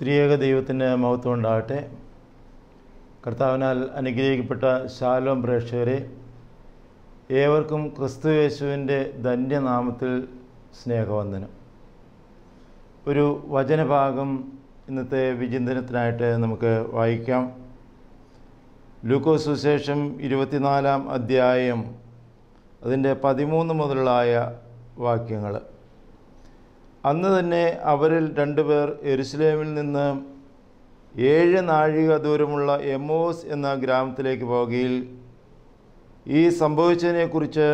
ത്രിയേക ദൈവത്തിന് മഹത്വം ഉണ്ടാകട്ടെ. കർത്താവിനാൽ അനുഗ്രഹിക്കപ്പെട്ട ശാലോം പ്രേക്ഷകരെ, ഏവർക്കും ക്രിസ്തുയേശുവിൻ്റെ ധന്യനാമത്തിൽ സ്നേഹവന്ദനം. ഒരു വചനഭാഗം ഇന്നത്തെ വിചിന്തനത്തിനായിട്ട് നമുക്ക് വായിക്കാം. ലൂക്കോസ് സുവിശേഷം 24-ാം അധ്യായം അതിൻ്റെ 13 മുതലുള്ളായ വാക്യങ്ങൾ. അന്ന് തന്നെ അവരിൽ 2 പേർ യെരുശലേമിൽ നിന്ന് 7 നാഴിക ദൂരമുള്ള എമ്മോസ് എന്ന ഗ്രാമത്തിലേക്ക് പോകുകയിൽ ഈ സംഭവിച്ചതിനെക്കുറിച്ച്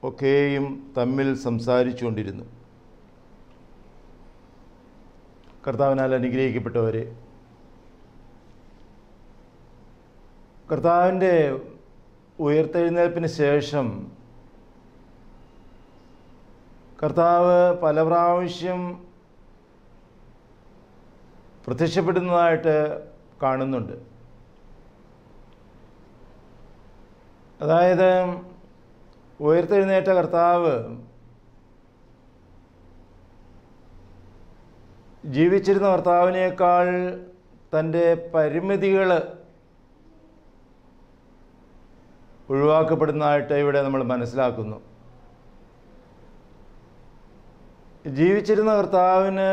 ഒക്കെയും തമ്മിൽ സംസാരിച്ചുകൊണ്ടിരുന്നു. കർത്താവിനാൽ അനുഗ്രഹിക്കപ്പെട്ടവരെ, കർത്താവിൻ്റെ ഉയർത്തെഴുന്നേൽപ്പിന് ശേഷം കർത്താവ് പല പ്രാവശ്യം പ്രത്യക്ഷപ്പെടുന്നതായിട്ട് കാണുന്നുണ്ട്. അതായത് ഉയർത്തെഴുന്നേറ്റ കർത്താവ് ജീവിച്ചിരുന്ന കർത്താവിനേക്കാൾ തൻ്റെ പരിമിതികൾ ഒഴിവാക്കപ്പെടുന്നതായിട്ട് ഇവിടെ നമ്മൾ മനസ്സിലാക്കുന്നു. ജീവിച്ചിരുന്ന കർത്താവിന്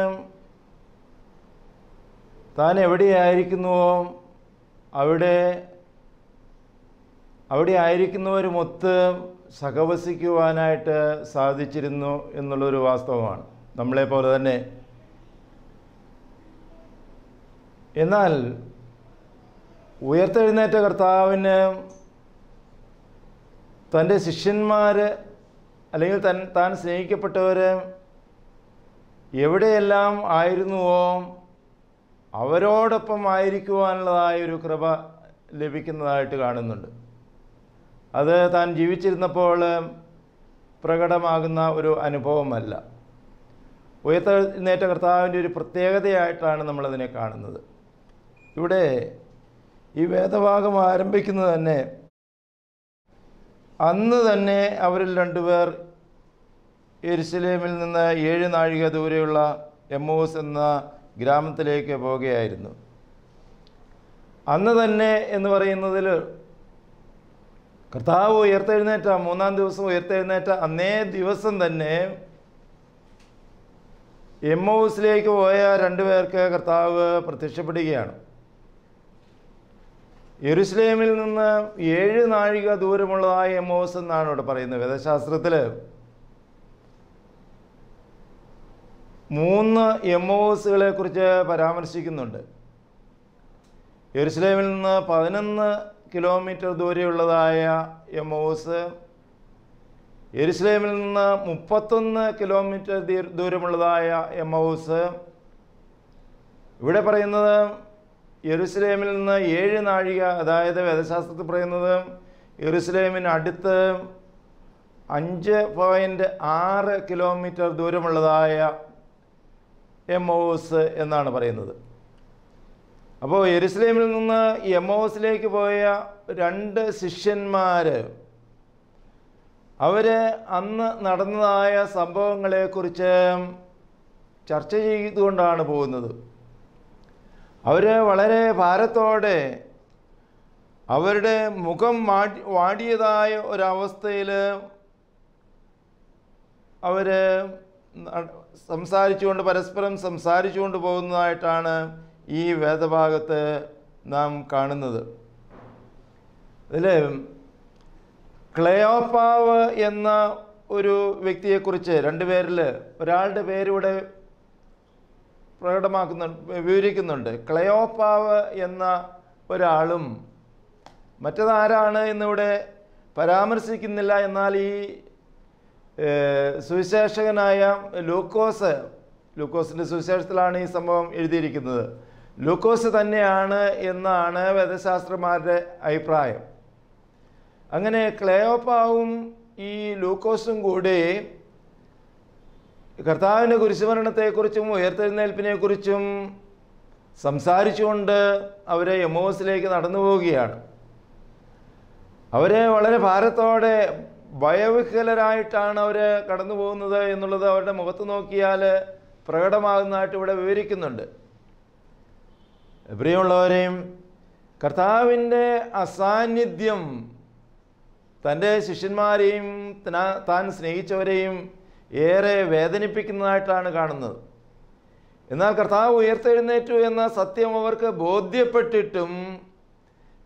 താൻ എവിടെയായിരിക്കുന്നുവോ അവിടെ ആയിരിക്കുന്നവരുമൊത്ത് സഹവസിക്കുവാനായിട്ട് സാധിച്ചിരുന്നു എന്നുള്ളൊരു വാസ്തവമാണ്, നമ്മളെപ്പോലെ തന്നെ. എന്നാൽ ഉയർത്തെഴുന്നേറ്റ കർത്താവിന് തൻ്റെ ശിഷ്യന്മാർ അല്ലെങ്കിൽ താൻ സ്നേഹിക്കപ്പെട്ടവർ എവിടെയെല്ലാം ആയിരുന്നുവോ അവരോടൊപ്പം ആയിരിക്കുവാനുള്ളതായൊരു കൃപ ലഭിക്കുന്നതായിട്ട് കാണുന്നുണ്ട്. അത് താൻ ജീവിച്ചിരുന്നപ്പോൾ പ്രകടമാകുന്ന ഒരു അനുഭവമല്ല. ഉയർത്തെഴുന്നേറ്റ കർത്താവിൻ്റെ ഒരു പ്രത്യേകതയായിട്ടാണ് നമ്മളതിനെ കാണുന്നത്. ഇവിടെ ഈ വേദഭാഗം ആരംഭിക്കുന്നത് തന്നെ അന്ന് തന്നെ അവരിൽ 2 പേർ യെരുശലേമിൽ നിന്ന് 7 നാഴിക ദൂരെയുള്ള എമ്മോസ് എന്ന ഗ്രാമത്തിലേക്ക് പോകുകയായിരുന്നു. അന്ന് തന്നെ എന്ന് പറയുന്നതിൽ കർത്താവ് ഉയർത്തെഴുന്നേറ്റ 3-ാം ദിവസം ഉയർത്തെഴുന്നേറ്റ അന്നേ ദിവസം തന്നെ എമ്മോസിലേക്ക് പോയ 2 പേർക്ക് കർത്താവ് പ്രത്യക്ഷപ്പെടുകയാണ്. യെരുശലേമിൽ നിന്ന് 7 നാഴിക ദൂരമുള്ളതായ എമ്മോസ് എന്നാണ് ഇവിടെ പറയുന്നത്. വേദശാസ്ത്രത്തിൽ 3 എമ്മോസുകളെ കുറിച്ച് പരാമർശിക്കുന്നുണ്ട്. യെരുശലേമിൽ നിന്ന് 11 കിലോമീറ്റർ ദൂരെയുള്ളതായ എമ്മോസ്, യെരുശലേമിൽ നിന്ന് 31 കിലോമീറ്റർ ദൂരമുള്ളതായ എമ്മോസ്. ഇവിടെ പറയുന്നത് യെരുശലേമിൽ നിന്ന് 7 നാഴിക, അതായത് വേദശാസ്ത്രത്തിൽ പറയുന്നത് യെരുശലേമിന് അടുത്ത് 5.6 കിലോമീറ്റർ ദൂരമുള്ളതായ എമ്മോസ് എന്നാണ് പറയുന്നത്. അപ്പോൾ യെരുശലേമിൽ നിന്ന് എമ്മോസിലേക്ക് പോയ 2 ശിഷ്യന്മാർ അവർ അന്ന് നടന്നതായ സംഭവങ്ങളെക്കുറിച്ച് ചർച്ച ചെയ്തുകൊണ്ടാണ് പോകുന്നത്. അവർ വളരെ ഭാരത്തോടെ അവരുടെ മുഖം വാടിയതായ ഒരവസ്ഥയിൽ അവർ പരസ്പരം സംസാരിച്ചുകൊണ്ട് പോകുന്നതായിട്ടാണ് ഈ വേദഭാഗത്ത് നാം കാണുന്നത്. അതിൽ ക്ലെയോപ്പാവ് എന്ന ഒരു വ്യക്തിയെക്കുറിച്ച് 2 പേരിൽ ഒരാളുടെ പേരിവിടെ വിവരിക്കുന്നുണ്ട്. ക്ലെയോപ്പാവ് എന്ന ഒരാളും മറ്റതാരാണ് എന്നിവിടെ പരാമർശിക്കുന്നില്ല. എന്നാൽ ഈ സുവിശേഷകനായ ലൂക്കോസിൻ്റെ സുവിശേഷത്തിലാണ് ഈ സംഭവം എഴുതിയിരിക്കുന്നത്. ലൂക്കോസ് തന്നെയാണ് എന്നാണ് വേദശാസ്ത്രന്മാരുടെ അഭിപ്രായം. അങ്ങനെ ക്ലെയോപ്പാവും ഈ ലൂക്കോസും കൂടി കർത്താവിൻ്റെ കുരിശുമരണത്തെക്കുറിച്ചും ഉയർത്തെഴുന്നേൽപ്പിനെക്കുറിച്ചും സംസാരിച്ചുകൊണ്ട് അവർ എമ്മോസിലേക്ക് നടന്നു പോവുകയാണ്. അവർ വളരെ ഭാരത്തോടെ ഭയവിഹ്വലരായിട്ടാണ് അവർ കടന്നു പോകുന്നത് എന്നുള്ളത് അവരുടെ മുഖത്ത് നോക്കിയാൽ പ്രകടമാകുന്നതായിട്ട് ഇവിടെ വിവരിക്കുന്നുണ്ട്. പ്രിയമുള്ളവരെയും, കർത്താവിൻ്റെ അസാന്നിധ്യം തൻ്റെ ശിഷ്യന്മാരെയും താൻ സ്നേഹിച്ചവരെയും ഏറെ വേദനിപ്പിക്കുന്നതായിട്ടാണ് കാണുന്നത്. എന്നാൽ കർത്താവ് ഉയർത്തെഴുന്നേറ്റു എന്ന സത്യം അവർക്ക് ബോധ്യപ്പെട്ടിട്ടും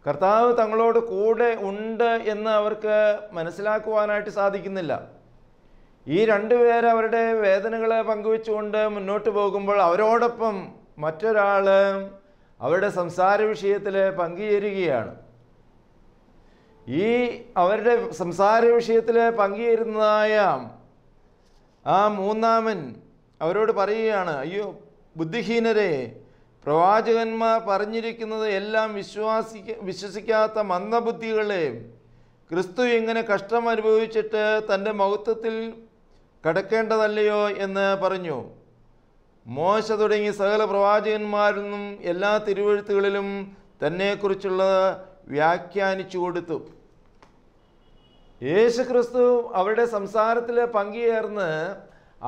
കർത്താവ് തങ്ങളോട് കൂടെ ഉണ്ട് എന്ന് അവർക്ക് മനസ്സിലാക്കുവാനായിട്ട് സാധിക്കുന്നില്ല. ഈ രണ്ടുപേർ അവരുടെ വേദനകളെ പങ്കുവെച്ചുകൊണ്ട് മുന്നോട്ട് പോകുമ്പോൾ അവരോടൊപ്പം മറ്റൊരാൾ അവരുടെ സംസാര വിഷയത്തിൽ പങ്കുചേരുകയാണ്. ഈ അവരുടെ സംസാര വിഷയത്തിൽ പങ്കുചേരുന്നതായ ആ മൂന്നാമൻ അവരോട് പറയുകയാണ്, അയ്യോ ബുദ്ധിഹീനരെ, പ്രവാചകന്മാർ പറഞ്ഞിരിക്കുന്നത് എല്ലാം വിശ്വസിക്കാത്ത മന്ദബുദ്ധികളെ, ക്രിസ്തു ഇങ്ങനെ കഷ്ടം അനുഭവിച്ചിട്ട് തൻ്റെ മഹത്വത്തിൽ കടക്കേണ്ടതല്ലയോ എന്ന് പറഞ്ഞു. മോശ തുടങ്ങി സകല പ്രവാചകന്മാരിൽ നിന്നും എല്ലാ തിരുവെഴുത്തുകളിലും തന്നെക്കുറിച്ചുള്ള വ്യാഖ്യാനിച്ചു കൊടുത്തു. യേശു ക്രിസ്തു അവരുടെ സംസാരത്തിൽ പങ്കുചേർന്ന്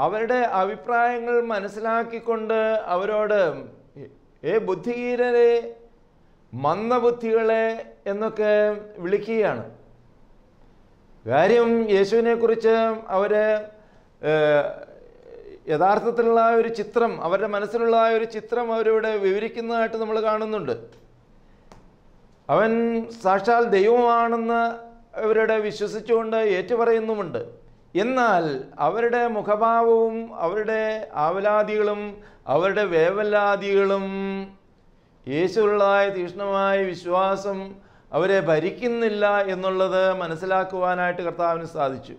അവരുടെ അഭിപ്രായങ്ങൾ മനസ്സിലാക്കിക്കൊണ്ട് അവരോട് ബുദ്ധിഹീനരെ, മന്ദബുദ്ധികളെ എന്നൊക്കെ വിളിക്കുകയാണ്. കാര്യം യേശുവിനെക്കുറിച്ച് അവർ യഥാർത്ഥത്തിലുള്ള ഒരു ചിത്രം, അവരുടെ മനസ്സിലുള്ള ഒരു ചിത്രം അവരിവിടെ വിവരിക്കുന്നതായിട്ട് നമ്മൾ കാണുന്നുണ്ട്. അവൻ സാക്ഷാൽ ദൈവമാണെന്ന് അവരുടെ വിശ്വസിച്ചുകൊണ്ട് ഏറ്റുപറയുന്നുമുണ്ട്. എന്നാൽ അവരുടെ മുഖഭാവവും അവരുടെ ആവലാദികളും അവരുടെ വേവലാദികളും യേശുവിലുള്ളതായ തീക്ഷ്ണമായ വിശ്വാസം അവരെ ഭരിക്കുന്നില്ല എന്നുള്ളത് മനസ്സിലാക്കുവാനായിട്ട് കർത്താവിന് സാധിച്ചു.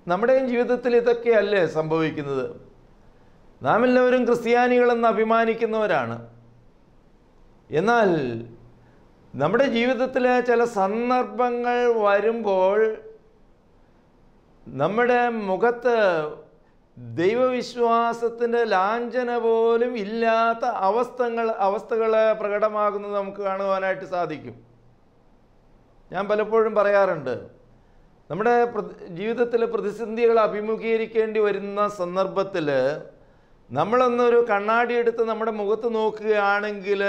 നമ്മുടെയും ജീവിതത്തിൽ ഇതൊക്കെയല്ലേ സംഭവിക്കുന്നത്? നാം എല്ലാവരും ക്രിസ്ത്യാനികളെന്ന് അഭിമാനിക്കുന്നവരാണ്. എന്നാൽ നമ്മുടെ ജീവിതത്തിലെ ചില സന്ദർഭങ്ങൾ വരുമ്പോൾ നമ്മുടെ മുഖത്ത് ദൈവവിശ്വാസത്തിൻ്റെ ലാഞ്ചന പോലും ഇല്ലാത്ത അവസ്ഥകൾ പ്രകടമാകുന്നത് നമുക്ക് കാണുവാനായിട്ട് സാധിക്കും. ഞാൻ പലപ്പോഴും പറയാറുണ്ട്, നമ്മുടെ ജീവിതത്തിൽ പ്രതിസന്ധികൾ അഭിമുഖീകരിക്കേണ്ടി വരുന്ന സന്ദർഭത്തിൽ നമ്മളൊന്നൊരു കണ്ണാടി എടുത്ത് നമ്മുടെ മുഖത്ത് നോക്കുകയാണെങ്കിൽ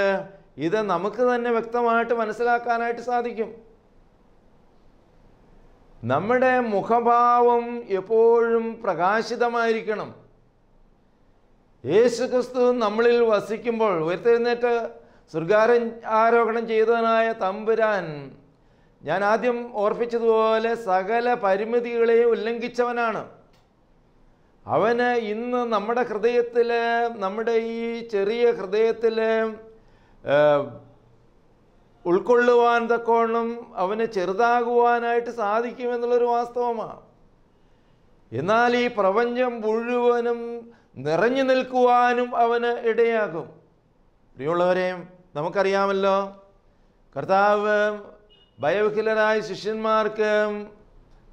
ഇത് നമുക്ക് തന്നെ വ്യക്തമായിട്ട് മനസ്സിലാക്കാനായിട്ട് സാധിക്കും. നമ്മുടെ മുഖഭാവം എപ്പോഴും പ്രകാശിതമായിരിക്കണം. യേശു ക്രിസ്തു നമ്മളിൽ വസിക്കുമ്പോൾ ഉയർത്തെഴുന്നേറ്റ് സ്വർഗാരോഹണം ചെയ്തവനായ തമ്പുരാൻ, ഞാൻ ആദ്യം ഓർപ്പിച്ചതുപോലെ സകല പരിമിതികളെയും ഉല്ലംഘിച്ചവനാണ്. അവന് ഇന്ന് നമ്മുടെ ഹൃദയത്തിൽ, നമ്മുടെ ഈ ചെറിയ ഹൃദയത്തിൽ ഉൾക്കൊള്ളുവാൻ തക്കോണം അവന് ചെറുതാകുവാനായിട്ട് സാധിക്കുമെന്നുള്ളൊരു വാസ്തവമാണ്. എന്നാൽ ഈ പ്രപഞ്ചം മുഴുവനും നിറഞ്ഞു നിൽക്കുവാനും അവന് ഇടയാകും. പ്രിയമുള്ളവരെ, നമുക്കറിയാമല്ലോ, കർത്താവ് ഭയവിഹ്വലരായ ശിഷ്യന്മാർക്ക്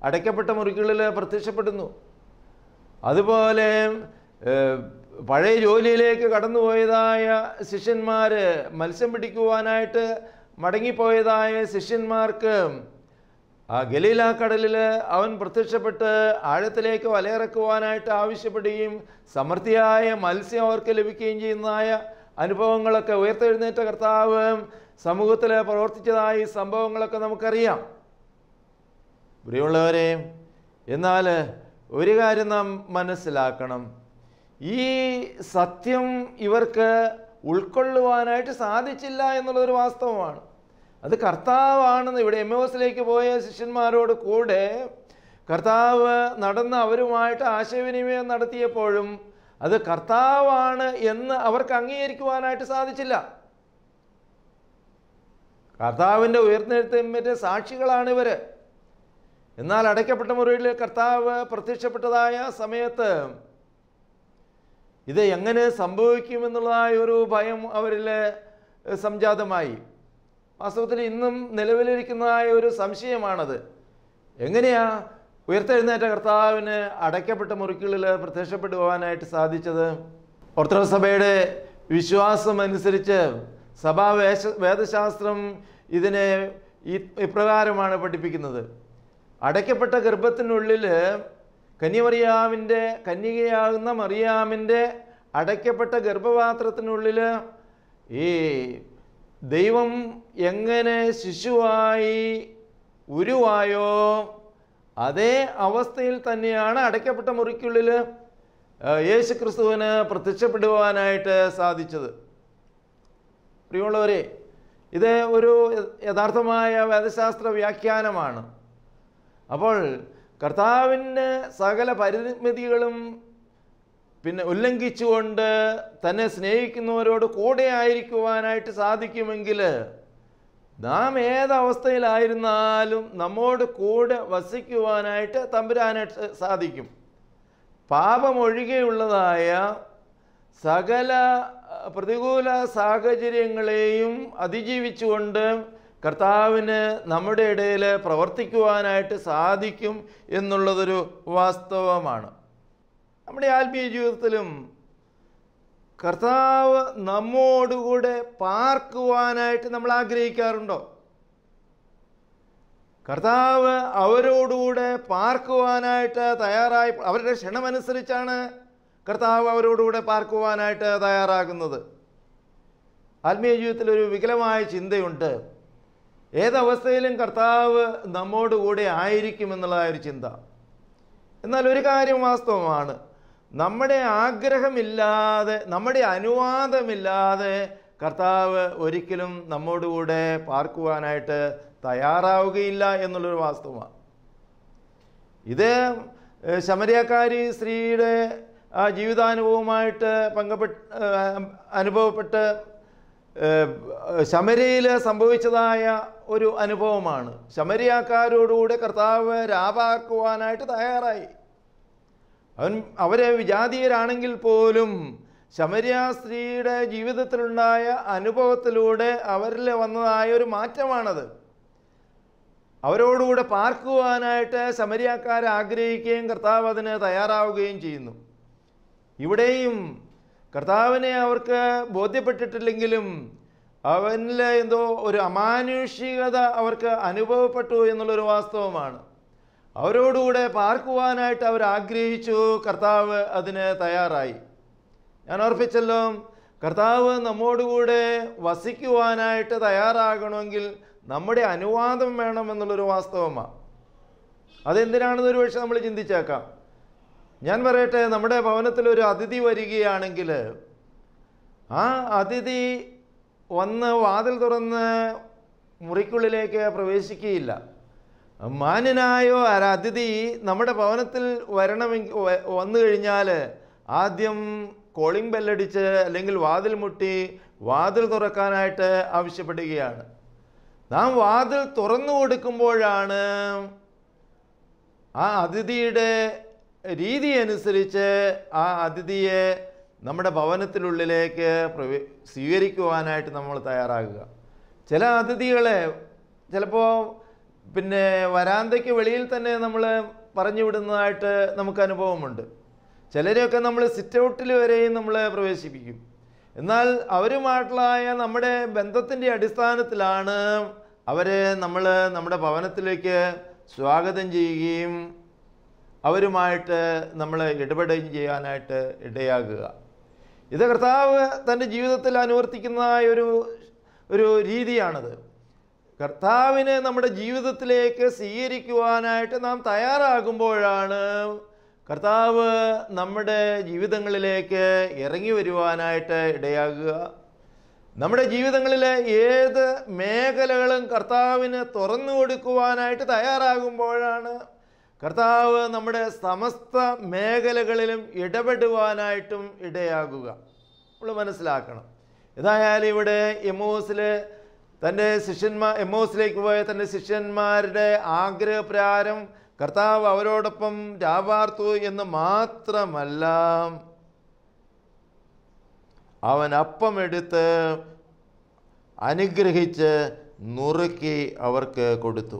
അടയ്ക്കപ്പെട്ട മുറികളിൽ പ്രത്യക്ഷപ്പെടുന്നു. അതുപോലെ പഴയ ജോലിയിലേക്ക് കടന്നുപോയതായ ശിഷ്യന്മാർ, മത്സ്യം പിടിക്കുവാനായിട്ട് മടങ്ങിപ്പോയതായ ശിഷ്യന്മാർക്ക് ആ ഗലീലാക്കടലിൽ അവൻ പ്രത്യക്ഷപ്പെട്ട് ആഴത്തിലേക്ക് വലയിറക്കുവാനായിട്ട് ആവശ്യപ്പെടുകയും സമൃദ്ധിയായ മത്സ്യം അവർക്ക് ലഭിക്കുകയും ചെയ്യുന്നതായ അനുഭവങ്ങളൊക്കെ ഉയർത്തെഴുന്നേറ്റ കർത്താവ് സമൂഹത്തിൽ പ്രവർത്തിച്ചതായ സംഭവങ്ങളൊക്കെ നമുക്കറിയാം. പ്രിയമുള്ളവരെ, എന്നാൽ ഒരു കാര്യം നാം മനസ്സിലാക്കണം, ഈ സത്യം ഇവർക്ക് ഉൾക്കൊള്ളുവാനായിട്ട് സാധിച്ചില്ല എന്നുള്ളൊരു വാസ്തവമാണ്. അത് കർത്താവാണെന്ന് ഇവിടെ എമ്മോസിലേക്ക് പോയ ശിഷ്യന്മാരോട് കൂടെ കർത്താവ് നടന്ന് അവരുമായിട്ട് ആശയവിനിമയം നടത്തിയപ്പോഴും അത് കർത്താവാണ് എന്ന് അവർക്ക് അംഗീകരിക്കുവാനായിട്ട് സാധിച്ചില്ല. കർത്താവിൻ്റെ ഉയർത്തെഴുന്നേൽപ്പിൻ്റെ സാക്ഷികളാണ് ഇവർ. എന്നാൽ അടയ്ക്കപ്പെട്ട മുറിയിൽ കർത്താവ് പ്രത്യക്ഷപ്പെട്ടതായ സമയത്ത് ഇത് എങ്ങനെ സംഭവിക്കുമെന്നുള്ളതായ ഒരു ഭയം അവരിൽ സംജാതമായി. വാസ്തവത്തിൽ ഇന്നും നിലവിലിരിക്കുന്നതായ ഒരു സംശയമാണത്. എങ്ങനെയാ ഉയർത്തെഴുന്നേറ്റ കർത്താവിന് അടയ്ക്കപ്പെട്ട മുറികളിൽ പ്രത്യക്ഷപ്പെടുവാനായിട്ട് സാധിച്ചത്? ഓർത്തഡോക്സ് സഭയുടെ വിശ്വാസം അനുസരിച്ച് സഭാ വേദശാസ്ത്രം ഇതിനെ ഇപ്രകാരമാണ് പഠിപ്പിക്കുന്നത്. അടയ്ക്കപ്പെട്ട ഗർഭത്തിനുള്ളിൽ കന്യകയാകുന്ന മറിയാമിൻ്റെ അടയ്ക്കപ്പെട്ട ഗർഭപാത്രത്തിനുള്ളിൽ ഈ ദൈവം എങ്ങനെ ശിശുവായി ഉരുവായോ അതേ അവസ്ഥയിൽ തന്നെയാണ് അടയ്ക്കപ്പെട്ട മുറിക്കുള്ളിൽ യേശു ക്രിസ്തുവിന് പ്രത്യക്ഷപ്പെടുവാനായിട്ട് സാധിച്ചത്. പ്രിയമുള്ളവരെ, ഇത് ഒരു യഥാർത്ഥമായ വേദശാസ്ത്ര വ്യാഖ്യാനമാണ്. അപ്പോൾ കർത്താവിൻ്റെ സകല പരിമിതികളും ഉല്ലംഘിച്ചുകൊണ്ട് തന്നെ സ്നേഹിക്കുന്നവരോട് കൂടെ ആയിരിക്കുവാനായിട്ട് സാധിക്കുമെങ്കിൽ നാം ഏതവസ്ഥയിലായിരുന്നാലും നമ്മോട് കൂടെ വസിക്കുവാനായിട്ട് തമ്പുരാനായിട്ട് സാധിക്കും. പാപമൊഴികെയുള്ളതായ സകല പ്രതികൂല സാഹചര്യങ്ങളെയും അതിജീവിച്ചുകൊണ്ട് കർത്താവിന് നമ്മുടെ ഇടയിൽ പ്രവർത്തിക്കുവാനായിട്ട് സാധിക്കും എന്നുള്ളതൊരു വാസ്തവമാണ്. നമ്മുടെ ആത്മീയ ജീവിതത്തിലും കർത്താവ് നമ്മോടുകൂടെ പാർക്കുവാനായിട്ട് നമ്മൾ ആഗ്രഹിക്കാറുണ്ടോ? കർത്താവ് അവരോടുകൂടെ പാർക്കുവാനായിട്ട് തയ്യാറായി, അവരുടെ ക്ഷണമനുസരിച്ചാണ് കർത്താവ് അവരോടുകൂടെ പാർക്കുവാനായിട്ട് തയ്യാറാകുന്നത്. ആത്മീയ ജീവിതത്തിൽ ഒരു വികലമായ ചിന്തയുണ്ട്. ഏതവസ്ഥയിലും കർത്താവ് നമ്മോടുകൂടെ ആയിരിക്കുമെന്നുള്ളതായൊരു ചിന്ത. എന്നാൽ ഒരു കാര്യം വാസ്തവമാണ്, നമ്മുടെ ആഗ്രഹമില്ലാതെ, നമ്മുടെ അനുവാദമില്ലാതെ കർത്താവ് ഒരിക്കലും നമ്മോടുകൂടെ പാർക്കുവാനായിട്ട് തയ്യാറാവുകയില്ല എന്നുള്ളൊരു വാസ്തവമാണ്. ഇത് ശമരിയക്കാരി സ്ത്രീയുടെ ആ ജീവിതാനുഭവമായിട്ട് അനുഭവപ്പെട്ട് ശമര്യയിൽ സംഭവിച്ചതായ ഒരു അനുഭവമാണ്. ശമരിയക്കാരോടുകൂടെ കർത്താവ് രാപാർക്കുവാനായിട്ട് തയ്യാറായി. അവരെ വിജാതീയരാണെങ്കിൽ പോലും ശമര്യ സ്ത്രീയുടെ ജീവിതത്തിലുണ്ടായ അനുഭവത്തിലൂടെ അവരിൽ വന്നതായ ഒരു മാറ്റമാണത്. അവരോടുകൂടെ പാർക്കുവാനായിട്ട് ശമര്യക്കാർ ആഗ്രഹിക്കുകയും കർത്താവ് അതിന് തയ്യാറാവുകയും ചെയ്യുന്നു. ഇവിടെയും കർത്താവിനെ അവർക്ക് ബോധ്യപ്പെട്ടിട്ടില്ലെങ്കിലും അവനിൽ എന്തോ ഒരു അമാനുഷികത അവർക്ക് അനുഭവപ്പെട്ടു എന്നുള്ളൊരു വാസ്തവമാണ്. അവരോടുകൂടെ പാർക്കുവാനായിട്ട് അവർ ആഗ്രഹിച്ചു, കർത്താവ് അതിന് തയ്യാറായി. ഞാൻ ഓർപ്പിച്ചല്ലോ, കർത്താവ് നമ്മോടുകൂടെ വസിക്കുവാനായിട്ട് തയ്യാറാകണമെങ്കിൽ നമ്മുടെ അനുവാദം വേണമെന്നുള്ളൊരു വാസ്തവമാണ്. അതെന്തിനാണെന്ന് ഒരു പക്ഷേ നമ്മൾ ചിന്തിച്ചേക്കാം. ഞാൻ പറയട്ടെ, നമ്മുടെ ഭവനത്തിൽ ഒരു അതിഥി വരികയാണെങ്കിൽ ആ അതിഥി വന്ന് വാതിൽ തുറന്ന് മുറിക്കുള്ളിലേക്ക് പ്രവേശിക്കുകയില്ല. മാന്യനായോ അതിഥി നമ്മുടെ ഭവനത്തിൽ വന്നു കഴിഞ്ഞാൽ ആദ്യം കോളിംഗ് ബെല്ലടിച്ച് അല്ലെങ്കിൽ വാതിൽ മുട്ടി വാതിൽ തുറക്കാനായിട്ട് ആവശ്യപ്പെടുകയാണ്. നാം വാതിൽ തുറന്നു കൊടുക്കുമ്പോഴാണ് ആ അതിഥിയുടെ രീതി അനുസരിച്ച് ആ അതിഥിയെ നമ്മുടെ ഭവനത്തിനുള്ളിലേക്ക് സ്വീകരിക്കുവാനായിട്ട് നമ്മൾ തയ്യാറാകുക. ചില അതിഥികളെ ചിലപ്പോൾ വരാന്തയ്ക്ക് വെളിയിൽ തന്നെ നമ്മൾ പറഞ്ഞു വിടുന്നതായിട്ട് നമുക്ക് അനുഭവമുണ്ട്. ചിലരെയൊക്കെ നമ്മൾ സിറ്റ് ഔട്ടിൽ വരെയും നമ്മൾ പ്രവേശിപ്പിക്കും. എന്നാൽ അവരുമായിട്ടുള്ളായ നമ്മുടെ ബന്ധത്തിൻ്റെ അടിസ്ഥാനത്തിലാണ് അവരെ നമ്മൾ നമ്മുടെ ഭവനത്തിലേക്ക് സ്വാഗതം ചെയ്യുകയും അവരുമായിട്ട് നമ്മൾ ഇടപെടുകയും ചെയ്യാനായിട്ട് ഇടയാകുക. ഇത് കർത്താവ് തൻ്റെ ജീവിതത്തിൽ അനുവർത്തിക്കുന്നതായ ഒരു രീതിയാണത്. കർത്താവിനെ നമ്മുടെ ജീവിതത്തിലേക്ക് സ്വീകരിക്കുവാനായിട്ട് നാം തയ്യാറാകുമ്പോഴാണ് കർത്താവ് നമ്മുടെ ജീവിതങ്ങളിലേക്ക് ഇറങ്ങി വരുവാനായിട്ട് ഇടയാകുക. നമ്മുടെ ജീവിതങ്ങളിലെ ഏത് മേഖലകളും കർത്താവിന് തുറന്നു കൊടുക്കുവാനായിട്ട് തയ്യാറാകുമ്പോഴാണ് കർത്താവ് നമ്മുടെ സമസ്ത മേഖലകളിലും ഇടപെടുവാനായിട്ടും ഇടയാകുക. നമ്മൾ മനസ്സിലാക്കണം. ഏതായാലും ഇവിടെ എമ്മോസിലേക്ക് പോയ തൻ്റെ ശിഷ്യന്മാരുടെ ആഗ്രഹപ്രകാരം കർത്താവ് അവരോടൊപ്പം രാപാർത്തു എന്ന് മാത്രമല്ല, അവൻ അപ്പമെടുത്ത് അനുഗ്രഹിച്ച് നുറുക്കി അവർക്ക് കൊടുത്തു.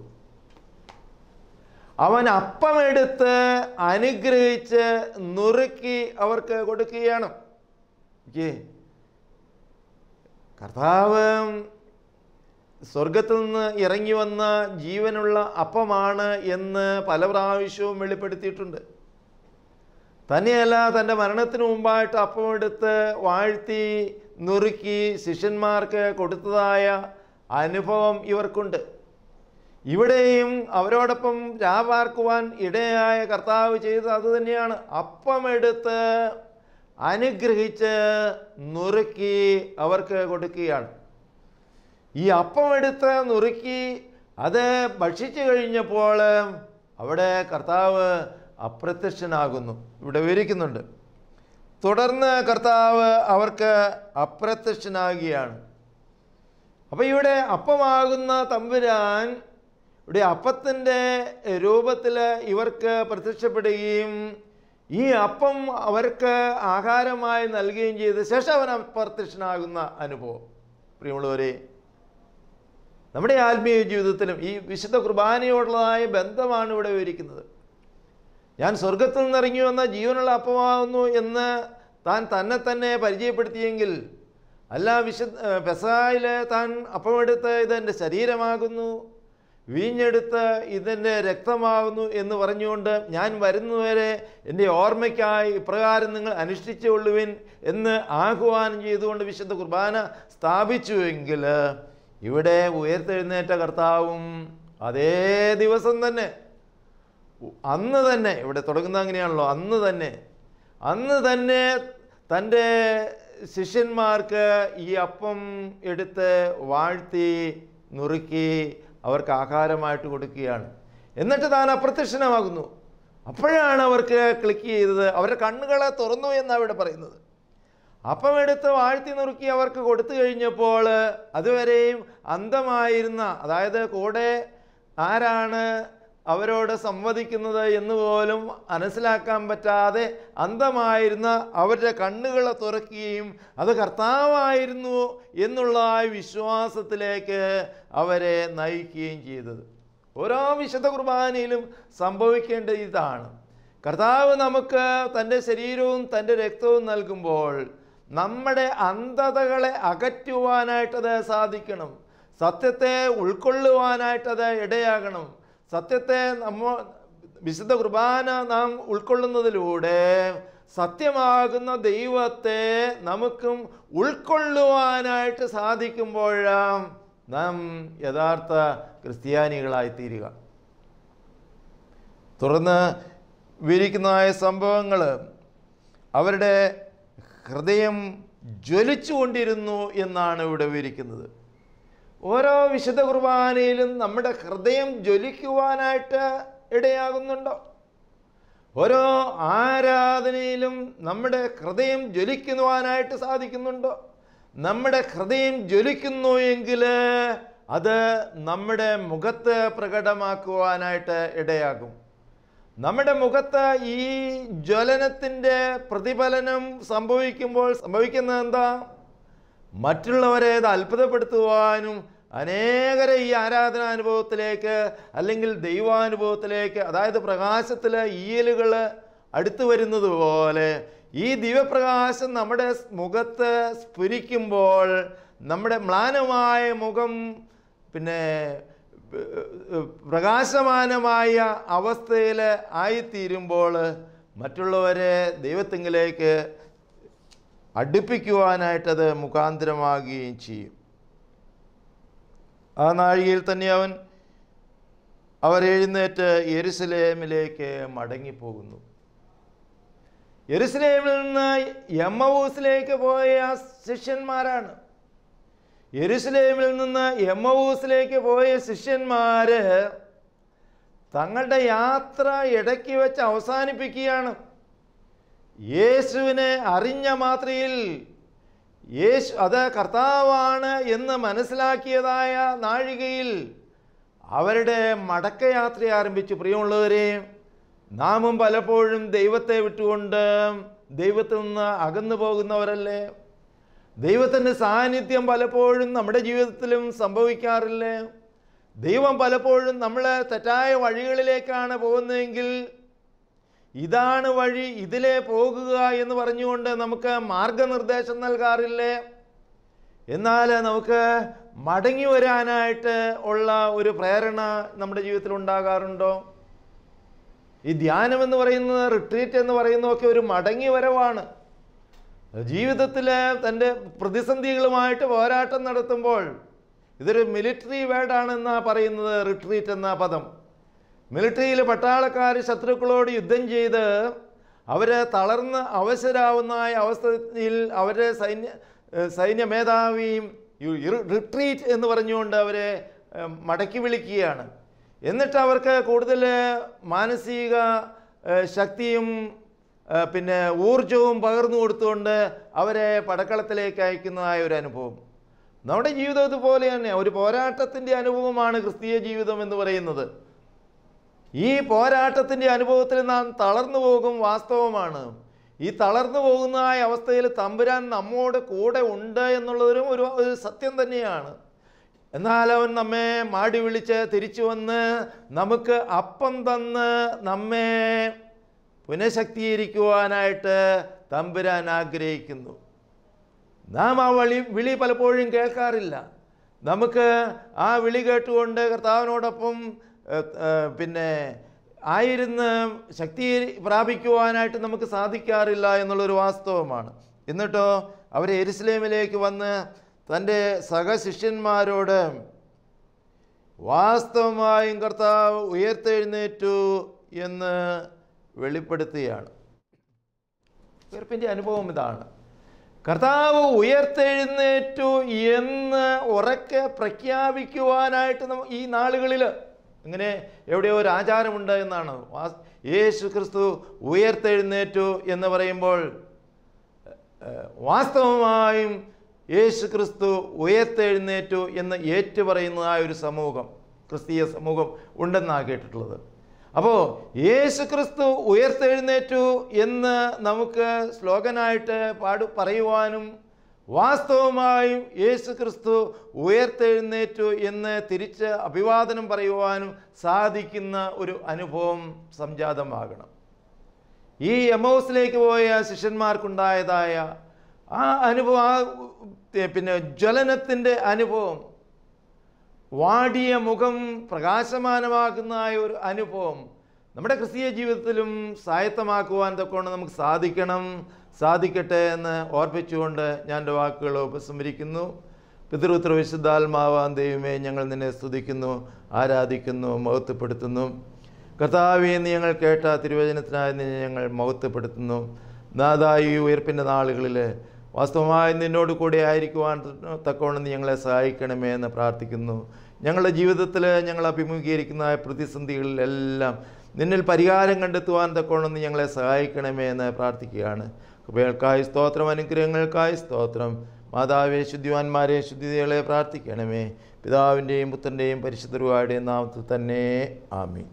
അവൻ അപ്പമെടുത്ത് അനുഗ്രഹിച്ച് നുറുക്കി അവർക്ക് കൊടുക്കുകയാണ്. കർത്താവ് സ്വർഗത്തിൽ നിന്ന് ഇറങ്ങി വന്ന ജീവനുള്ള അപ്പമാണ് എന്ന് പല പ്രാവശ്യവും വെളിപ്പെടുത്തിയിട്ടുണ്ട്. തന്നെയല്ല, തൻ്റെ മരണത്തിന് മുമ്പായിട്ട് അപ്പമെടുത്ത് വാഴ്ത്തി നുറുക്കി ശിഷ്യന്മാർക്ക് കൊടുത്തതായ അനുഭവം ഇവർക്കുണ്ട്. ഇവിടെയും അവരോടൊപ്പം രാപാർക്കുവാൻ ഇടയായ കർത്താവ് ചെയ്തത് അതുതന്നെയാണ്. അപ്പമെടുത്ത് അനുഗ്രഹിച്ച് നുറുക്കി അവർക്ക് കൊടുക്കുകയാണ്. ഈ അപ്പമെടുത്ത് നുറുക്കി അത് ഭക്ഷിച്ചു കഴിഞ്ഞപ്പോൾ അവിടെ കർത്താവ് അപ്രത്യക്ഷനാകുന്നു. ഇവിടെ വിവരിക്കുന്നുണ്ട്. തുടർന്ന് കർത്താവ് അവർക്ക് അപ്രത്യക്ഷനാകുകയാണ്. അപ്പോൾ ഇവിടെ അപ്പമാകുന്ന തമ്പുരാൻ ഇവിടെ അപ്പത്തിൻ്റെ രൂപത്തിൽ ഇവർക്ക് പ്രത്യക്ഷപ്പെടുകയും ഈ അപ്പം അവർക്ക് ആഹാരമായി നൽകുകയും ചെയ്ത ശേഷം അവൻ അപ്രത്യക്ഷനാകുന്ന അനുഭവം. പ്രിയമുള്ളവരെ, നമ്മുടെ ആത്മീയ ജീവിതത്തിലും ഈ വിശുദ്ധ കുർബാനയോടുള്ളതായ ബന്ധമാണ് ഇവിടെ വിവരിക്കുന്നത്. ഞാൻ സ്വർഗത്തിൽ നിന്നിറങ്ങി വന്ന ജീവനുള്ള അപ്പമാകുന്നു എന്ന് താൻ തന്നെ പരിചയപ്പെടുത്തിയെങ്കിൽ, അല്ല പെസഹായിൽ താൻ അപ്പമെടുത്ത് ഇതെൻ്റെ ശരീരമാകുന്നു, വീഞ്ഞെടുത്ത് ഇതിൻ്റെ രക്തമാകുന്നു എന്ന് പറഞ്ഞുകൊണ്ട് ഞാൻ വരുന്നവരെ എൻ്റെ ഓർമ്മയ്ക്കായി ഇപ്രകാരം നിങ്ങൾ അനുഷ്ഠിച്ചുകൊള്ളുവിൻ എന്ന് ആഹ്വാനം ചെയ്തുകൊണ്ട് വിശുദ്ധ കുർബാന സ്ഥാപിച്ചുവെങ്കിൽ, ഇവിടെ ഉയർത്തെഴുന്നേറ്റ കർത്താവും അതേ ദിവസം തന്നെ, അന്ന് തന്നെ, ഇവിടെ തുടങ്ങുന്നത് അങ്ങനെയാണല്ലോ, അന്ന് തന്നെ തൻ്റെ ശിഷ്യന്മാർക്ക് ഈ അപ്പം എടുത്ത് വാഴ്ത്തി നുറുക്കി അവർക്ക് ആഹാരമായിട്ട് കൊടുക്കുകയാണ്. എന്നിട്ട് താൻ അപ്രത്യക്ഷനമാകുന്നു. അപ്പോഴാണ് അവർക്ക് ക്ലിക്ക് ചെയ്തത്, അവരുടെ കണ്ണുകളെ തുറന്നു എന്നാണ് ഇവിടെ പറയുന്നത്. അപ്പമെടുത്ത് വാഴ്ത്തി നുറുക്കി അവർക്ക് കൊടുത്തു കഴിഞ്ഞപ്പോൾ അതുവരെയും അന്ധമായിരുന്ന, അതായത് കൂടെ ആരാണ് അവരോട് സംവദിക്കുന്നത് എന്ന് പോലും മനസ്സിലാക്കാൻ പറ്റാതെ അന്ധമായിരുന്ന അവരുടെ കണ്ണുകളെ തുറക്കുകയും അത് കർത്താവായിരുന്നു എന്നുള്ള വിശ്വാസത്തിലേക്ക് അവരെ നയിക്കുകയും ചെയ്തത്. ഓരോ വിശുദ്ധ കുർബാനയിലും സംഭവിക്കേണ്ട ഇതാണ്. കർത്താവ് നമുക്ക് തൻ്റെ ശരീരവും തൻ്റെ രക്തവും നൽകുമ്പോൾ നമ്മുടെ അന്ധതകളെ അകറ്റുവാനായിട്ടത് സാധിക്കണം. സത്യത്തെ ഉൾക്കൊള്ളുവാനായിട്ടത് ഇടയാകണം. സത്യത്തെ വിശുദ്ധ കുർബാന നാം ഉൾക്കൊള്ളുന്നതിലൂടെ സത്യമാകുന്ന ദൈവത്തെ നമുക്കും ഉൾക്കൊള്ളുവാനായിട്ട് സാധിക്കുമ്പോഴാണ് നാം യഥാർത്ഥ ക്രിസ്ത്യാനികളായിത്തീരുക. തുടർന്ന് വിവരിക്കുന്നതായ സംഭവങ്ങൾ അവരുടെ ഹൃദയം ജ്വലിച്ചുകൊണ്ടിരുന്നു എന്നാണ് ഇവിടെ വിവരിക്കുന്നത്. ഓരോ വിശുദ്ധ കുർബാനയിലും നമ്മുടെ ഹൃദയം ജ്വലിക്കുവാനായിട്ട് ഇടയാകുന്നുണ്ടോ? ഓരോ ആരാധനയിലും നമ്മുടെ ഹൃദയം ജ്വലിക്കുവാനായിട്ട് സാധിക്കുന്നുണ്ടോ? നമ്മുടെ ഹൃദയം ജ്വലിക്കുന്നു എങ്കിൽ അത് നമ്മുടെ മുഖത്ത് പ്രകടമാക്കുവാനായിട്ട് ഇടയാകും. നമ്മുടെ മുഖത്ത് ഈ ജ്വലനത്തിൻ്റെ പ്രതിഫലനം സംഭവിക്കുമ്പോൾ സംഭവിക്കുന്നത് എന്താ? മറ്റുള്ളവരെ ഇത് അത്ഭുതപ്പെടുത്തുവാനും അനേകരെ ഈ ആരാധനാനുഭവത്തിലേക്ക് അല്ലെങ്കിൽ ദൈവാനുഭവത്തിലേക്ക്, അതായത് പ്രകാശത്തിലെ ഈയലുകൾ അടുത്തു വരുന്നത് പോലെ ഈ ദിവ്യപ്രകാശം നമ്മുടെ മുഖത്ത് സ്ഫുരിക്കുമ്പോൾ നമ്മുടെ മ്ലാനമായ മുഖം പിന്നെ പ്രകാശമാനമായ അവസ്ഥയിൽ ആയിത്തീരുമ്പോൾ മറ്റുള്ളവരെ ദൈവത്തിങ്കിലേക്ക് അടുപ്പിക്കുവാനായിട്ടത് മുഖാന്തരമാകുകയും ചെയ്യും. ആ നാഴികയിൽ തന്നെ അവർ എഴുന്നേറ്റ് യെരുശലേമിലേക്ക് മടങ്ങിപ്പോകുന്നു. യെരുശലേമിൽ നിന്ന് എമ്മവൂസിലേക്ക് പോയ ശിഷ്യന്മാരാണ്. യെരുശലേമിൽ നിന്ന് എമ്മവൂസിലേക്ക് പോയ ശിഷ്യന്മാർ തങ്ങളുടെ യാത്ര ഇടയ്ക്ക് വെച്ച് അവസാനിപ്പിക്കുകയാണ്. യേശുവിനെ അറിഞ്ഞ മാത്രയിൽ അത് കർത്താവാണ് എന്ന് മനസ്സിലാക്കിയതായ നാഴികയിൽ അവരുടെ മടക്കയാത്ര ആരംഭിച്ചു. പ്രിയമുള്ളവരെ, നാമും പലപ്പോഴും ദൈവത്തെ വിട്ടുകൊണ്ട് ദൈവത്തിൽ നിന്ന് അകന്നു പോകുന്നവരല്ലേ? ദൈവത്തിൻ്റെ സാന്നിധ്യം പലപ്പോഴും നമ്മുടെ ജീവിതത്തിലും സംഭവിക്കാറില്ലേ? ദൈവം പലപ്പോഴും നമ്മളെ തെറ്റായ വഴികളിലേക്കാണ് പോകുന്നതെങ്കിൽ ഇതാണ് വഴി, ഇതിലേ പോകുക എന്ന് പറഞ്ഞുകൊണ്ട് നമുക്ക് മാർഗനിർദ്ദേശം നൽകാറില്ലേ? എന്നാൽ നമുക്ക് മടങ്ങി വരാനായിട്ട് ഉള്ള ഒരു പ്രേരണ നമ്മുടെ ജീവിതത്തിൽ ഉണ്ടാകാറുണ്ടോ? ഈ ധ്യാനം എന്ന് പറയുന്നത്, റിട്രീറ്റ് എന്ന് പറയുന്നതൊക്കെ ഒരു മടങ്ങി വരവാണ്. ജീവിതത്തിൽ തൻ്റെ പ്രതിസന്ധികളുമായിട്ട് പോരാട്ടം നടത്തുമ്പോൾ, ഇതൊരു മിലിറ്ററി വേർഡാണെന്നാണ് പറയുന്നത്, റിട്രീറ്റ് എന്ന പദം. മിലിറ്ററിയിൽ പട്ടാളക്കാർ ശത്രുക്കളോട് യുദ്ധം ചെയ്ത് അവർ തളർന്ന് അവശരാവുന്ന അവസ്ഥയിൽ അവരെ സൈന്യ മേധാവിയും റിട്രീറ്റ് എന്ന് പറഞ്ഞുകൊണ്ട് അവരെ മടക്കി വിളിക്കുകയാണ്. എന്നിട്ട് അവർക്ക് കൂടുതൽ മാനസിക ശക്തിയും പിന്നെ ഊർജവും പകർന്നു കൊടുത്തുകൊണ്ട് അവരെ പടക്കളത്തിലേക്ക് അയക്കുന്നതായ ഒരു അനുഭവം. നമ്മുടെ ജീവിതം ഇതുപോലെ തന്നെ ഒരു പോരാട്ടത്തിൻ്റെ അനുഭവമാണ് ക്രിസ്തീയ ജീവിതം എന്ന് പറയുന്നത്. ഈ പോരാട്ടത്തിൻ്റെ അനുഭവത്തിൽ നാം തളർന്നു പോകും, വാസ്തവമാണ്. ഈ തളർന്നു പോകുന്നതായ അവസ്ഥയിൽ തമ്പുരാൻ നമ്മോട് കൂടെ ഉണ്ട് എന്നുള്ളതൊരു ഒരു സത്യം തന്നെയാണ്. എന്നാൽ അവൻ നമ്മെ മാടി വിളിച്ച് തിരിച്ചു വന്ന് നമുക്ക് അപ്പം തന്ന് നമ്മെ പുനഃശക്തീകരിക്കുവാനായിട്ട് തമ്പുരാൻ ആഗ്രഹിക്കുന്നു. നാം ആ വിളി പലപ്പോഴും കേൾക്കാറില്ല. നമുക്ക് ആ വിളി കേട്ടുകൊണ്ട് കർത്താവിനോടൊപ്പം പിന്നെ ആയിരുന്ന് ശക്തി പ്രാപിക്കുവാനായിട്ട് നമുക്ക് സാധിക്കാറില്ല എന്നുള്ളൊരു വാസ്തവമാണ്. എന്നിട്ടോ അവർ യെരുശലേമിലേക്ക് വന്ന് തൻ്റെ സഹശിഷ്യന്മാരോട് വാസ്തവമായും കർത്താവ് ഉയർത്തെഴുന്നേറ്റു എന്ന് വെളിപ്പെടുത്തുകയാണ്. ഉയർപ്പിൻ്റെ അനുഭവം ഇതാണ്. കർത്താവ് ഉയർത്തെഴുന്നേറ്റു എന്ന് ഉറക്കെ പ്രഖ്യാപിക്കുവാനായിട്ട് ഈ നാളുകളിൽ ഇങ്ങനെ എവിടെയോ ഒരു ആചാരമുണ്ട് എന്നാണ്. യേശു ക്രിസ്തു ഉയർത്തെഴുന്നേറ്റു എന്ന് പറയുമ്പോൾ വാസ്തവമായും യേശു ക്രിസ്തു ഉയർത്തെഴുന്നേറ്റു എന്ന് ഏറ്റുപറയുന്നതായ ഒരു സമൂഹം, ക്രിസ്തീയ സമൂഹം ഉണ്ടെന്നാണ് കേട്ടിട്ടുള്ളത്. അപ്പോൾ യേശു ക്രിസ്തു ഉയർത്തെഴുന്നേറ്റു എന്ന് നമുക്ക് സ്ലോഗനായിട്ട് പറയുവാനും വാസ്തവമായും യേശു ക്രിസ്തു ഉയർത്തെഴുന്നേറ്റു എന്ന് തിരിച്ച് അഭിവാദനം പറയുവാനും സാധിക്കുന്ന ഒരു അനുഭവം സംജാതമാകണം. ഈ എമ്മൗസിലേക്ക് പോയ ശിഷ്യന്മാർക്കുണ്ടായതായ ആ അനുഭവം, പിന്നെ ജ്വലനത്തിൻ്റെ അനുഭവം, വാടിയ മുഖം പ്രകാശമാനമാക്കുന്നതായ ഒരു അനുഭവം നമ്മുടെ ക്രിസ്തീയ ജീവിതത്തിലും സ്വായത്തമാക്കുവാൻ തൊക്കെ നമുക്ക് സാധിക്കട്ടെ എന്ന് ഓർപ്പിച്ചുകൊണ്ട് ഞാൻ എൻ്റെ വാക്കുകൾ ഉപസംഹരിക്കുന്നു. പിതൃപുത്ര വിശുദ്ധാത്മാവാൻ ദൈവമേ, ഞങ്ങൾ നിന്നെ സ്തുതിക്കുന്നു, ആരാധിക്കുന്നു, മഹത്വപ്പെടുത്തുന്നു. കർത്താവേ, നീ ഞങ്ങൾ കേട്ട തിരുവചനത്തിനായി നിന്നെ ഞങ്ങൾ മഹത്വപ്പെടുത്തുന്നു. നാഥായി ഉയർപ്പിൻ്റെ നാളുകളിൽ വാസ്തവമായി നിന്നോട് കൂടെ ആയിരിക്കുവാൻ തക്കവണ്ണം നീ ഞങ്ങളെ സഹായിക്കണമേ എന്ന് പ്രാർത്ഥിക്കുന്നു. ഞങ്ങളുടെ ജീവിതത്തിൽ ഞങ്ങൾ അഭിമുഖീകരിക്കുന്ന പ്രതിസന്ധികളിലെല്ലാം നിന്നിൽ പരിഹാരം കണ്ടെത്തുവാൻ തക്കവണ്ണം നീ ഞങ്ങളെ സഹായിക്കണമേ എന്ന് പ്രാർത്ഥിക്കുകയാണ്. കൃപകൾക്കായി സ്തോത്രം, അനുഗ്രഹങ്ങൾക്കായി സ്തോത്രം. മാതാവേ, ശുദ്ധിവാന്മാരെ, ശുദ്ധിതകളെ പ്രാർത്ഥിക്കണമേ. പിതാവിൻ്റെയും പുത്രൻ്റെയും പരിശുദ്ധ രൂപയുടെയും നാമത്തിൽ തന്നെ. ആമീൻ.